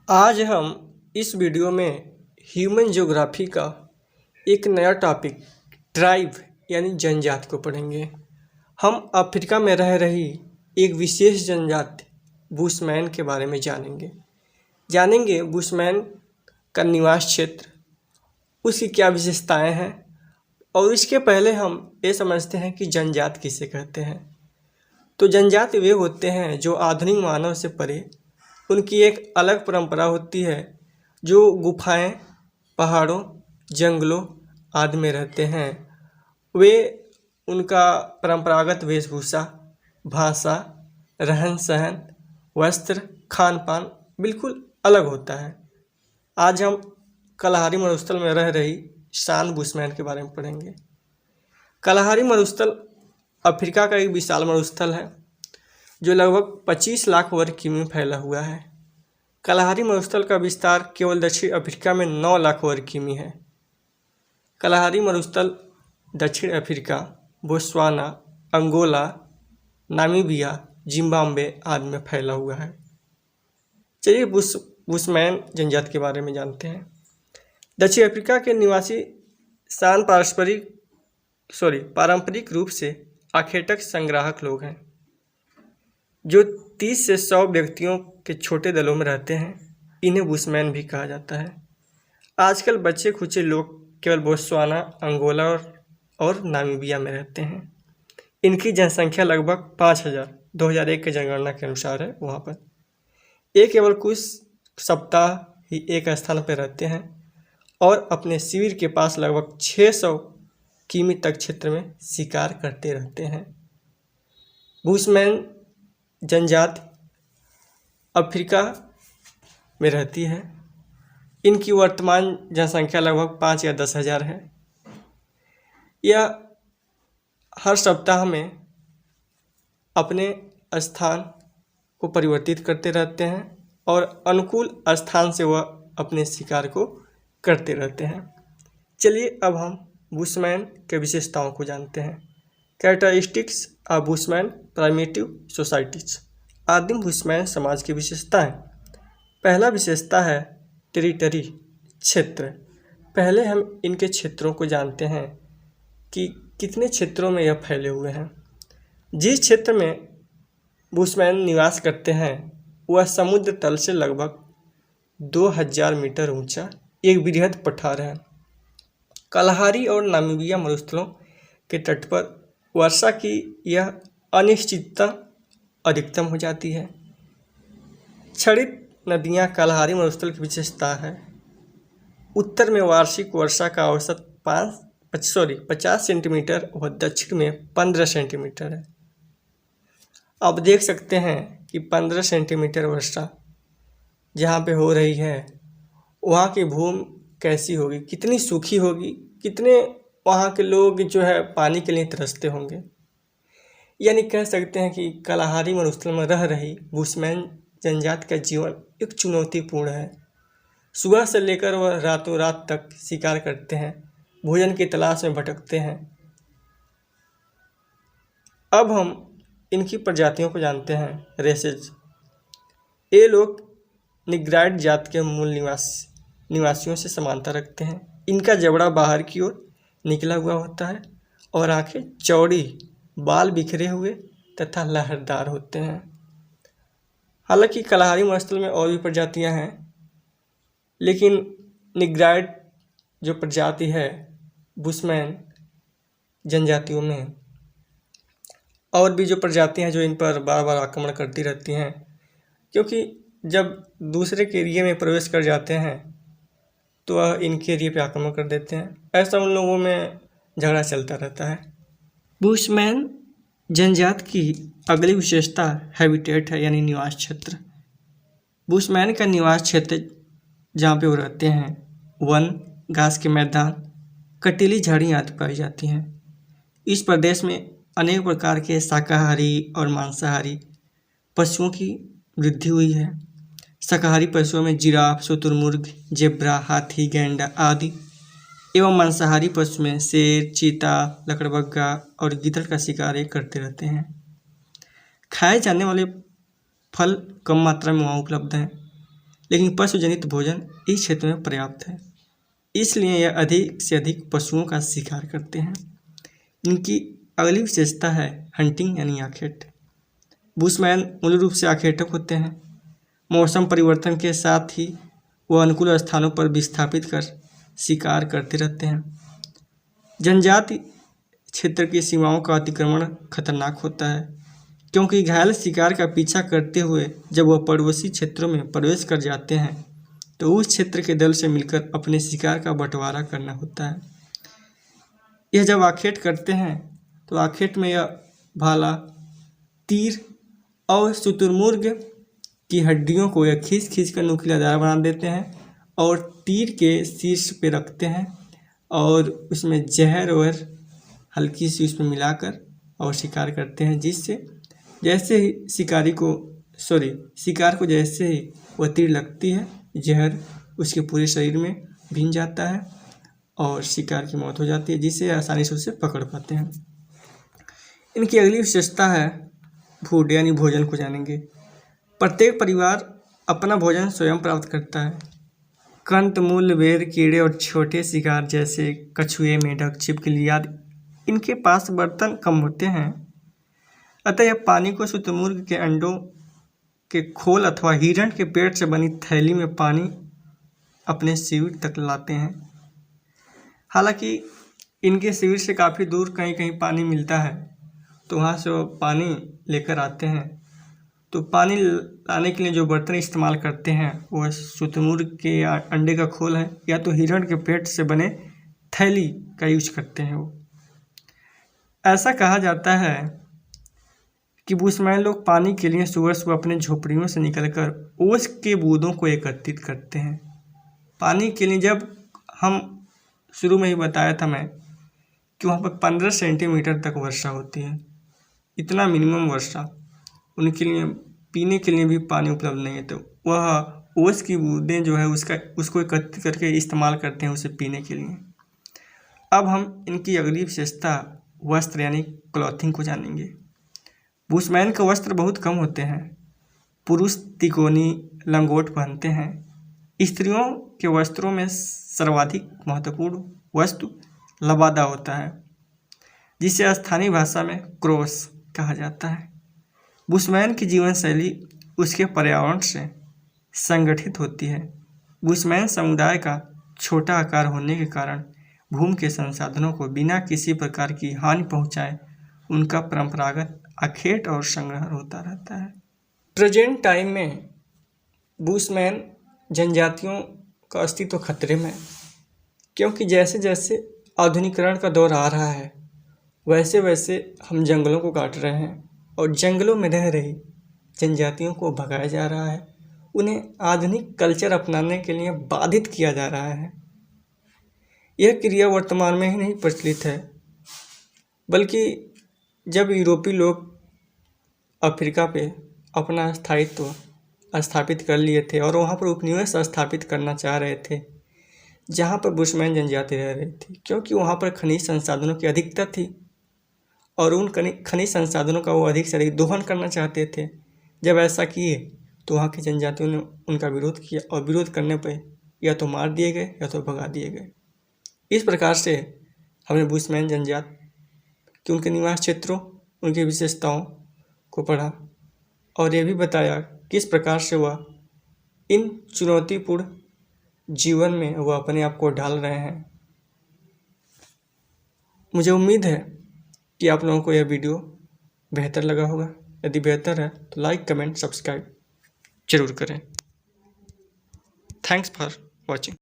आज हम इस वीडियो में ह्यूमन ज्योग्राफी का एक नया टॉपिक ट्राइब यानी जनजाति को पढ़ेंगे। हम अफ्रीका में रह रही एक विशेष जनजाति बुशमैन के बारे में जानेंगे बुशमैन का निवास क्षेत्र, उसकी क्या विशेषताएं हैं, और इसके पहले हम ये समझते हैं कि जनजाति किसे कहते हैं। तो जनजाति वे होते हैं जो आधुनिक मानव से परे, उनकी एक अलग परंपरा होती है, जो गुफाएं, पहाड़ों, जंगलों आदि में रहते हैं। वे उनका परंपरागत वेशभूषा, भाषा, रहन सहन, वस्त्र, खान पान बिल्कुल अलग होता है। आज हम कलाहारी मरुस्थल में रह रही शान बुशमैन के बारे में पढ़ेंगे। कलाहारी मरुस्थल अफ्रीका का एक विशाल मरुस्थल है जो लगभग 25 लाख वर्ग किमी में फैला हुआ है। कलाहारी मरुस्थल का विस्तार केवल दक्षिण अफ्रीका में 9 लाख वर्ग किमी है। कलाहारी मरुस्थल दक्षिण Africa, Botswana, Angola, Namibia, Zimbabwe आदि में फैला हुआ है। चलिए बुशमैन जनजाति के बारे में जानते हैं। दक्षिण अफ्रीका के निवासी शान पारंपरिक रूप से आखेटक संग्राहक लोग हैं, जो 30 से 100 व्यक्तियों के छोटे दलों में रहते हैं। इन्हें बुशमैन भी कहा जाता है। आजकल बच्चे खुचे लोग केवल बोत्सवाना, अंगोला और नामीबिया में रहते हैं। इनकी जनसंख्या लगभग 5000 2001 के जनगणना के अनुसार है। वहाँ पर ये केवल कुछ सप्ताह ही एक स्थान पर रहते हैं और अपने शिविर के पास लगभग 600 किमी तक क्षेत्र में शिकार करते रहते हैं। बुशमैन जनजाति अफ्रीका में रहती है। इनकी वर्तमान जनसंख्या लगभग 5 या 10 हज़ार है। यह हर सप्ताह में अपने स्थान को परिवर्तित करते रहते हैं और अनुकूल स्थान से वह अपने शिकार को करते रहते हैं। चलिए अब हम बुशमैन के विशेषताओं को जानते हैं। Characteristics of bushman primitive societies. आदिम बुशमैन समाज की विशेषताएं। पहला विशेषता है टेरिटरी, क्षेत्र। पहले हम इनके क्षेत्रों को जानते हैं कि कितने क्षेत्रों में यह फैले हुए हैं। जिस क्षेत्र में बुशमैन निवास करते हैं वह समुद्र तल से लगभग 2000 मीटर ऊंचा एक वृहद पठार है। कलाहारी और नामीबिया मरुस्थलों के तट पर वर्षा की यह अनिश्चितता अधिकतम हो जाती है। क्षरित नदियां कलाहारी मरुस्थल की विशेषता है। उत्तर में वार्षिक वर्षा का औसत 50 सेंटीमीटर और दक्षिण में 15 सेंटीमीटर है। आप देख सकते हैं कि 15 सेंटीमीटर वर्षा जहाँ पे हो रही है वहाँ की भूमि कैसी होगी, कितनी सूखी होगी, कितने वहाँ के लोग जो है पानी के लिए तरसते होंगे। यानी कह सकते हैं कि कलाहारी मरुस्थल में रह रही बुशमैन जनजाति का जीवन एक चुनौतीपूर्ण है। सुबह से लेकर वह रातों रात तक शिकार करते हैं, भोजन की तलाश में भटकते हैं। अब हम इनकी प्रजातियों को जानते हैं। रेसेज। ये लोग निग्राइड जाति के मूल निवासियों से समानता रखते हैं। इनका जबड़ा बाहर की ओर निकला हुआ होता है और आंखें चौड़ी, बाल बिखरे हुए तथा लहरदार होते हैं। हालांकि कलाहारी मरुस्थल में और भी प्रजातियां हैं, लेकिन निग्राइड जो प्रजाति है बुशमैन जनजातियों में, और भी जो प्रजातियां हैं जो इन पर बार बार आक्रमण करती रहती हैं, क्योंकि जब दूसरे के एरिया में प्रवेश कर जाते हैं तो वह इनके एरिया पे आक्रमण कर देते हैं। ऐसा उन लोगों में झगड़ा चलता रहता है। बुशमैन जनजाति की अगली विशेषता हैबिटेट है, यानी निवास क्षेत्र। बुशमैन का निवास क्षेत्र जहाँ पे वो रहते हैं वन, घास के मैदान, कटीली झाड़ियाँ आदि पाई जाती हैं। इस प्रदेश में अनेक प्रकार के शाकाहारी और मांसाहारी पशुओं की वृद्धि हुई है। शाकाहारी पशुओं में जिराफ, शुतुरमुर्ग, जेब्रा, हाथी, गैंडा आदि एवं मांसाहारी पशु में शेर, चीता, लकड़बग्गा और गीदड़ का शिकार ये करते रहते हैं। खाए जाने वाले फल कम मात्रा में वहाँ उपलब्ध हैं। लेकिन पशुजनित भोजन इस क्षेत्र में पर्याप्त है, इसलिए यह अधिक से अधिक पशुओं का शिकार करते हैं। इनकी अगली विशेषता है हंटिंग यानी आखेट। बुशमैन मूल रूप से आखेटक होते हैं। मौसम परिवर्तन के साथ ही वह अनुकूल स्थानों पर विस्थापित कर शिकार करते रहते हैं। जनजाति क्षेत्र की सीमाओं का अतिक्रमण खतरनाक होता है, क्योंकि घायल शिकार का पीछा करते हुए जब वह पड़ोसी क्षेत्रों में प्रवेश कर जाते हैं तो उस क्षेत्र के दल से मिलकर अपने शिकार का बंटवारा करना होता है। यह जब आखेट करते हैं तो आखेट में यह भाला, तीर और शुतुरमुर्ग की हड्डियों को यह खींच खींच कर नुकीलेदार बना देते हैं और तीर के शीर्ष पे रखते हैं और उसमें जहर और हल्की सी उसमें मिलाकर और शिकार करते हैं, जिससे जैसे ही शिकार को जैसे ही वह तीर लगती है, जहर उसके पूरे शरीर में भीन जाता है और शिकार की मौत हो जाती है, जिससे आसानी से उसे पकड़ पाते हैं। इनकी अगली विशेषता है फूड यानी भोजन को जानेंगे। प्रत्येक परिवार अपना भोजन स्वयं प्राप्त करता है। कंदमूल, बेर, कीड़े और छोटे शिकार जैसे कछुए, मेंढक, छिपकली आदि इनके पास बर्तन कम होते हैं, अतः यह पानी को शुतुरमुर्ग के अंडों के खोल अथवा हिरण के पेट से बनी थैली में पानी अपने शिविर तक लाते हैं। हालांकि इनके शिविर से काफ़ी दूर कहीं कहीं पानी मिलता है, तो वहाँ से वो पानी लेकर आते हैं। तो पानी लाने के लिए जो बर्तन इस्तेमाल करते हैं वह शुतुरमुर्ग के अंडे का खोल है या तो हिरण के पेट से बने थैली का यूज करते हैं। वो ऐसा कहा जाता है कि बुशमैन लोग पानी के लिए सुबह सुबह अपने झोपड़ियों से निकलकर ओस के बूंदों को एकत्रित करते हैं। पानी के लिए जब हम शुरू में ही बताया था मैं कि वहाँ पर 15 सेंटीमीटर तक वर्षा होती है, इतना मिनिमम वर्षा, उनके लिए पीने के लिए भी पानी उपलब्ध नहीं है, तो वह ओस की बूंदें जो है उसको एकत्रित करके इस्तेमाल करते हैं उसे पीने के लिए। अब हम इनकी अगली विशेषता वस्त्र यानी क्लॉथिंग को जानेंगे। बुशमैन के वस्त्र बहुत कम होते हैं। पुरुष तिकोनी लंगोट पहनते हैं। स्त्रियों के वस्त्रों में सर्वाधिक महत्वपूर्ण वस्तु लबादा होता है, जिसे स्थानीय भाषा में क्रोस कहा जाता है। बुशमैन की जीवन शैली उसके पर्यावरण से संगठित होती है। बुशमैन समुदाय का छोटा आकार होने के कारण भूमि के संसाधनों को बिना किसी प्रकार की हानि पहुंचाए उनका परंपरागत आखेट और संग्रह होता रहता है। प्रेजेंट टाइम में बुशमैन जनजातियों का अस्तित्व खतरे में है, क्योंकि जैसे जैसे आधुनिकीकरण का दौर आ रहा है वैसे वैसे हम जंगलों को काट रहे हैं और जंगलों में रह रही जनजातियों को भगाया जा रहा है। उन्हें आधुनिक कल्चर अपनाने के लिए बाधित किया जा रहा है। यह क्रिया वर्तमान में ही नहीं प्रचलित है, बल्कि जब यूरोपीय लोग अफ्रीका पे अपना स्थायित्व स्थापित कर लिए थे और वहाँ पर उपनिवेश स्थापित करना चाह रहे थे, जहाँ पर बुशमैन जनजाति रह रही थी, क्योंकि वहाँ पर खनिज संसाधनों की अधिकता थी और उन खनिज संसाधनों का वो अधिक से अधिक दोहन करना चाहते थे। जब ऐसा किए तो वहाँ की जनजातियों ने उनका विरोध किया और विरोध करने पर या तो मार दिए गए या तो भगा दिए गए। इस प्रकार से हमने बुशमैन जनजाति कि उनके निवास क्षेत्रों, उनकी विशेषताओं को पढ़ा और ये भी बताया किस प्रकार से वह इन चुनौतीपूर्ण जीवन में वह अपने आप को ढाल रहे हैं। मुझे उम्मीद है कि आप लोगों को यह वीडियो बेहतर लगा होगा। यदि बेहतर है तो लाइक, कमेंट, सब्सक्राइब जरूर करें। Thanks for watching.